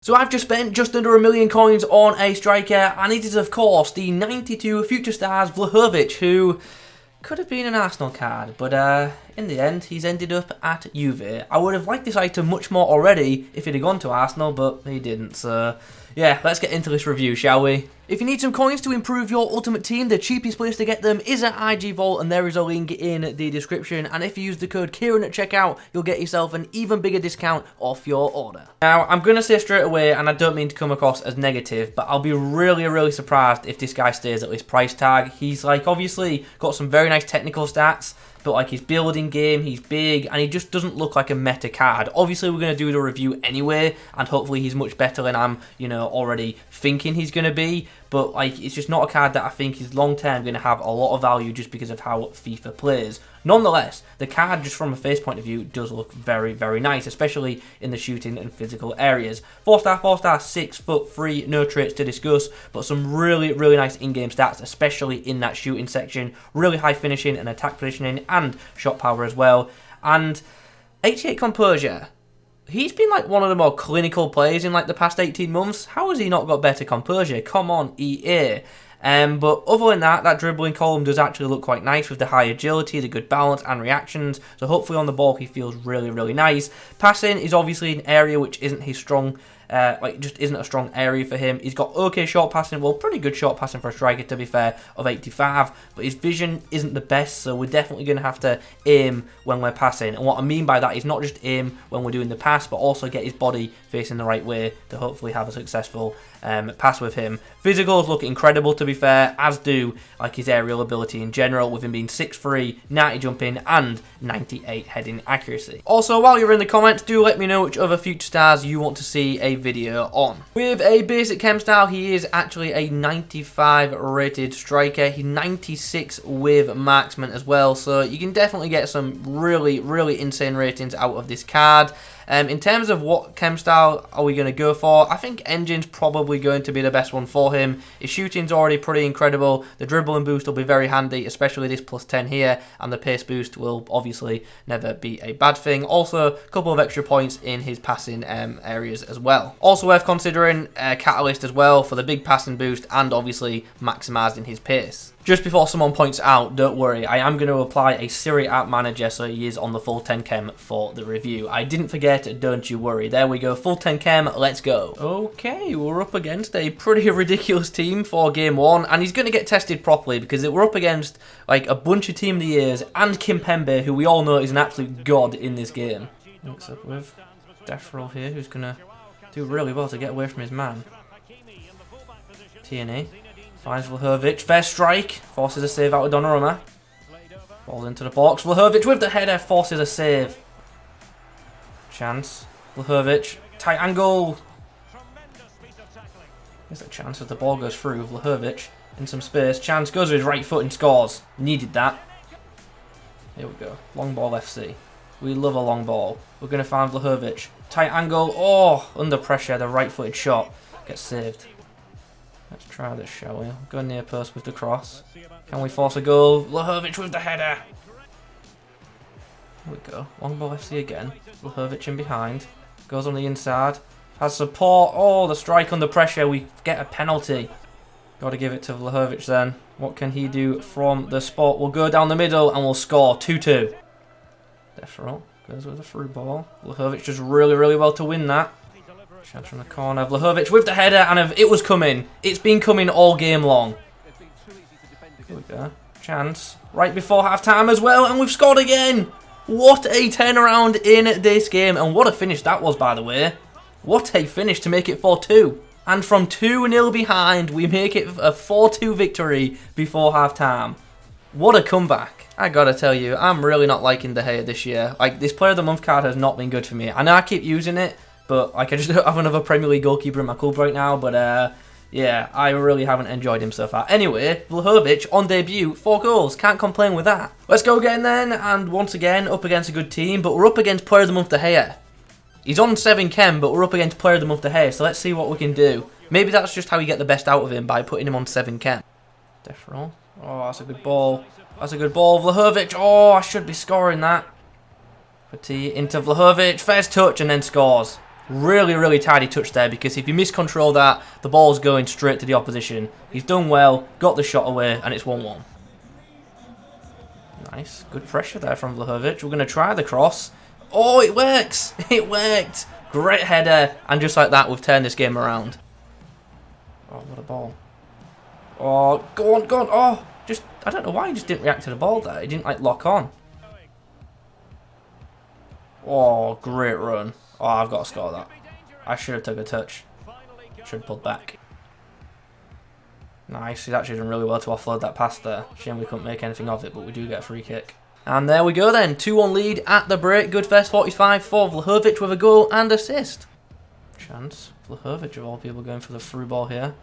So I've just spent just under $1 million coins on a striker, and it is of course the 92 Future Stars Vlahovic, who could have been an Arsenal card, but in the end he's ended up at Juve. I would have liked this item much more already if he'd have gone to Arsenal, but he didn't, so yeah, let's get into this review, shall we? If you need some coins to improve your ultimate team, the cheapest place to get them is at IG Vault, and there is a link in the description. And if you use the code Kieron at checkout, you'll get yourself an even bigger discount off your order. Now, I'm going to say straight away, and I don't mean to come across as negative, but I'll be really surprised if this guy stays at this price tag. He's like obviously got some very nice technical stats, but like his building game, he's big, and he just doesn't look like a meta card. Obviously, we're going to do the review anyway, and hopefully he's much better than I'm, already thinking he's going to be. But like, it's just not a card that I think is long term going to have a lot of value just because of how FIFA plays. Nonetheless, the card, just from a face point of view, does look very nice, especially in the shooting and physical areas. 4-star, 6'3", no traits to discuss, but some really nice in-game stats, especially in that shooting section. Really high finishing and attack positioning, and shot power as well. And 88 composure. He's been like one of the more clinical players in like the past 18 months. How has he not got better composure? Come on, EA. But other than that, that dribbling column does actually look quite nice with the high agility, the good balance and reactions. So hopefully on the ball he feels really nice. Passing is obviously an area which isn't his strong, just isn't a strong area for him. He's got okay short passing, well, pretty good short passing for a striker to be fair, of 85, but his vision isn't the best, so we're definitely going to have to aim when we're passing. And what I mean by that is not just aim when we're doing the pass, but also get his body facing the right way to hopefully have a successful pass with him. Physicals look incredible to be fair, as do like his aerial ability in general, with him being 6'3", 90 jumping and 98 heading accuracy. Also, while you're in the comments, do let me know which other future stars you want to see a video on. With a basic chem style, he is actually a 95 rated striker. He's 96 with marksman as well, so you can definitely get some really insane ratings out of this card. In terms of what chem style are we going to go for, I think engine's probably going to be the best one for him. His shooting's already pretty incredible. The dribbling boost will be very handy, especially this +10 here, and the pace boost will obviously never be a bad thing. Also, a couple of extra points in his passing areas as well. Also worth considering Catalyst as well for the big passing boost and obviously maximising his pace. Just before someone points out, don't worry, I am going to apply a Serie A manager so he is on the full 10 chem for the review. I didn't forget, don't you worry. There we go, full 10 chem, let's go. Okay, we're up against a pretty ridiculous team for game one, and he's going to get tested properly because we're up against like a bunch of Team of the Years and Kimpembe, who we all know is an absolute god in this game. Mix up with Defrel here, who's going to do really well to get away from his man. TNA. Finds Vlahovic, fair strike, forces a save out of Donnarumma. Falls into the box, Vlahovic with the header, forces a save. Chance, Vlahovic, tight angle. There's a chance as the ball goes through, Vlahovic in some space. Chance goes with his right foot and scores. Needed that. Here we go, long ball FC. We love a long ball. We're going to find Vlahovic. Tight angle, oh, under pressure, the right footed shot gets saved. Let's try this, shall we? Go near post with the cross. Can we force a goal? Vlahovic with the header. Here we go. Long ball FC again. Vlahovic in behind. Goes on the inside. Has support. Oh, the strike under pressure. We get a penalty. Got to give it to Vlahovic then. What can he do from the spot? We'll go down the middle and we'll score. 2-2. Defrel goes with a through ball. Vlahovic does really well to win that. Chance from the corner, Vlahovic with the header, and it was coming. It's been coming all game long. Here we go. Chance right before half time as well, and we've scored again. What a turnaround in this game, and what a finish that was, by the way. What a finish to make it 4-2. And from 2-0 behind, we make it a 4-2 victory before half time. What a comeback. I gotta tell you, I'm really not liking De Gea this year. Like, this Player of the Month card has not been good for me. I know I keep using it, but like I just don't have another Premier League goalkeeper in my club right now. But yeah, I really haven't enjoyed him so far. Anyway, Vlahovic on debut, 4 goals. Can't complain with that. Let's go again then. And once again, up against a good team. But we're up against Player of the Month De Gea. He's on 7 chem, but we're up against Player of the Month De Gea. So let's see what we can do. Maybe that's just how you get the best out of him, by putting him on 7 chem. Defrel. Oh, that's a good ball. That's a good ball. Vlahovic. Oh, I should be scoring that. Petit into Vlahovic. First touch and then scores. Really, really tidy touch there, because if you miscontrol that, the ball's going straight to the opposition. He's done well, got the shot away, and it's 1-1. Nice. Good pressure there from Vlahovic. We're going to try the cross. Oh, it works! It worked! Great header, and just like that, we've turned this game around. Oh, what a ball. Oh, go on, go on. Oh, just, I don't know why he just didn't react to the ball there. He didn't, like, lock on. Oh, great run. Oh, I've got to score that. I should have took a touch. Should have pulled back. Nice. He's actually done really well to offload that pass there. Shame we couldn't make anything of it, but we do get a free kick. And there we go then. 2-1 lead at the break. Good first 45 for Vlahovic with a goal and assist. Chance. Vlahovic of all people going for the through ball here.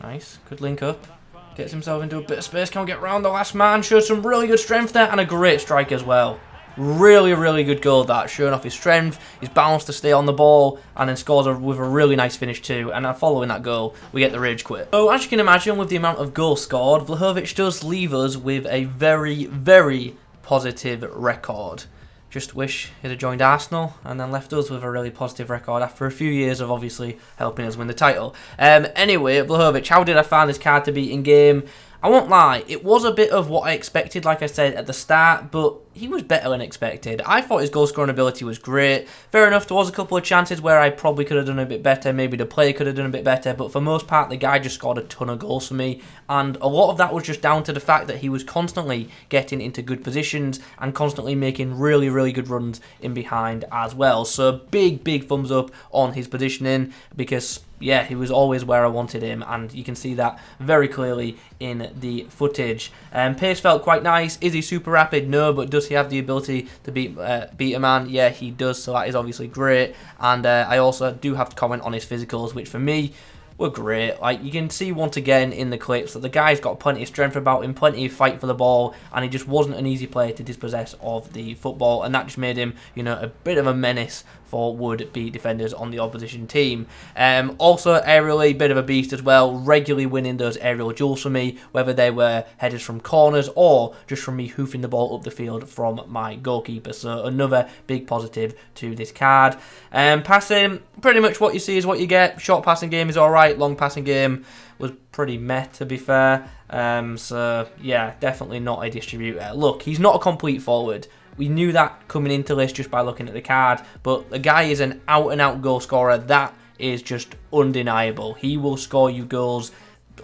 Nice. Good link up. Gets himself into a bit of space. Can't get round the last man. Shows some really good strength there and a great strike as well. Really, really good goal that, showing off his strength, his balance to stay on the ball, and then scores with a really nice finish too. And following that goal, we get the rage quit. So as you can imagine, with the amount of goals scored, Vlahovic does leave us with a very, very positive record. Just wish he'd have joined Arsenal and then left us with a really positive record after a few years of obviously helping us win the title. Anyway, Vlahovic, how did I find this card to be in game? I won't lie, it was a bit of what I expected, like I said at the start, but he was better than expected. I thought his goal scoring ability was great. Fair enough, there was a couple of chances where I probably could have done a bit better, maybe the player could have done a bit better, but for most part, the guy just scored a ton of goals for me, and a lot of that was just down to the fact that he was constantly getting into good positions and constantly making really, really good runs in behind as well. So big, big thumbs up on his positioning, because yeah, he was always where I wanted him, and you can see that very clearly in the footage. Pace felt quite nice. Is he super rapid? No, but does he have the ability to beat a man? Yeah, he does, so that is obviously great. And I also do have to comment on his physicals, which for me were great. Like, you can see once again in the clips that the guy's got plenty of strength about him, plenty of fight for the ball, and he just wasn't an easy player to dispossess of the football, and that just made him, you know, a bit of a menace for would-be defenders on the opposition team. Also, aerially, bit of a beast as well, regularly winning those aerial duels for me, whether they were headers from corners or just from me hoofing the ball up the field from my goalkeeper. So another big positive to this card. Passing, pretty much what you see is what you get. Short passing game is alright, long passing game was pretty meh, to be fair. So yeah, definitely not a distributor. Look, he's not a complete forward. We knew that coming into this just by looking at the card, but the guy is an out-and-out goal scorer. That is just undeniable. He will score you goals,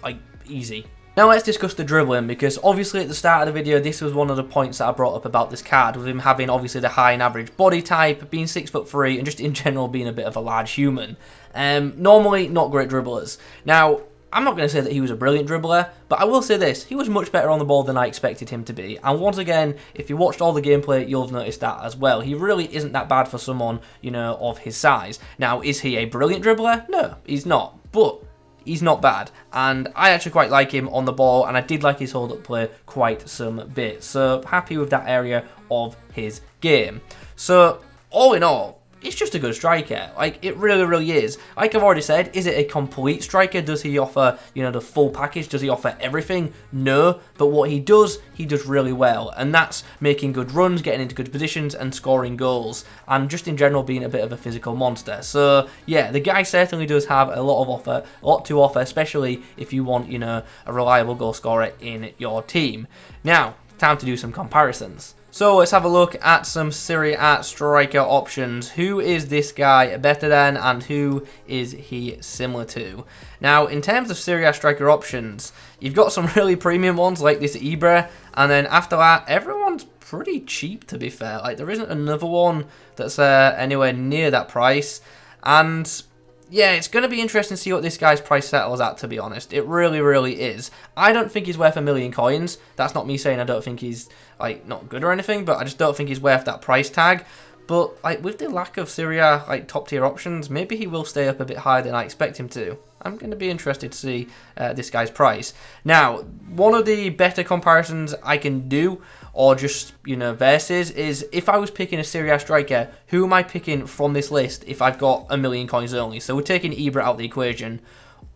like, easy. Now let's discuss the dribbling, because obviously at the start of the video, this was one of the points that I brought up about this card, with him having obviously the high and average body type, being 6'3", and just in general being a bit of a large human. Normally, not great dribblers. Now, I'm not going to say that he was a brilliant dribbler, but I will say this, he was much better on the ball than I expected him to be. And once again, if you watched all the gameplay, you'll have noticed that as well. He really isn't that bad for someone, you know, of his size. Now, is he a brilliant dribbler? No, he's not. But he's not bad. And I actually quite like him on the ball, and I did like his hold-up play quite some bit. So, happy with that area of his game. So, all in all, it's just a good striker. Like, it really, really is. Like I've already said, is it a complete striker? Does he offer, you know, the full package? Does he offer everything? No. But what he does really well. And that's making good runs, getting into good positions, and scoring goals. And just in general being a bit of a physical monster. So, yeah, the guy certainly does have a lot to offer, especially if you want, you know, a reliable goal scorer in your team. Now, time to do some comparisons. So let's have a look at some Serie A striker options. Who is this guy better than, and who is he similar to? Now, in terms of Serie A striker options, you've got some really premium ones like this Ibra, and then after that, everyone's pretty cheap, to be fair. Like, there isn't another one that's anywhere near that price. And yeah, it's going to be interesting to see what this guy's price settles at, to be honest. It really, really is. I don't think he's worth $1 million coins. That's not me saying I don't think he's, like, not good or anything, but I just don't think he's worth that price tag. But, like, with the lack of Serie A, like, top-tier options, maybe he will stay up a bit higher than I expect him to. I'm going to be interested to see this guy's price. Now, one of the better comparisons I can do, or just, you know, versus, is if I was picking a Serie A striker, who am I picking from this list if I've got $1 million coins only? So we're taking Ibra out of the equation.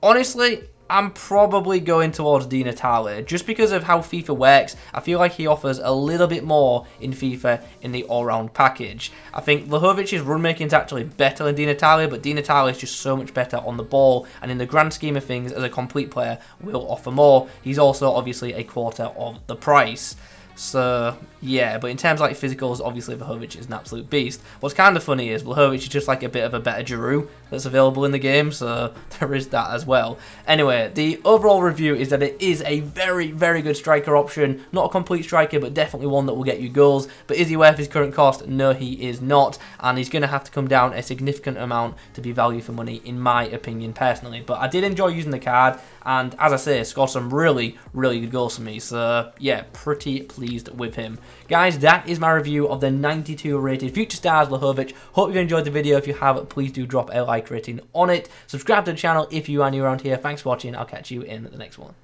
Honestly, I'm probably going towards Di Natale. Just because of how FIFA works, I feel like he offers a little bit more in FIFA in the all-round package. I think Vlahovic's run making is actually better than Di Natale, but Di Natale is just so much better on the ball, and in the grand scheme of things, as a complete player, will offer more. He's also obviously a quarter of the price. So, yeah, but in terms of like physicals, obviously Vlahovic is an absolute beast. What's kind of funny is Vlahovic is just like a bit of a better Giroud that's available in the game, so there is that as well. Anyway, the overall review is that it is a very, very good striker option. Not a complete striker, but definitely one that will get you goals. But is he worth his current cost? No, he is not, and he's going to have to come down a significant amount to be value for money, in my opinion, personally. But I did enjoy using the card, and as I say, scored some really, really good goals for me. So, yeah, pretty pleased with him. Guys, that is my review of the 92 rated Future Stars Vlahovic. Hope you enjoyed the video. If you have, please do drop a like rating on it. Subscribe to the channel if you are new around here. Thanks for watching. I'll catch you in the next one.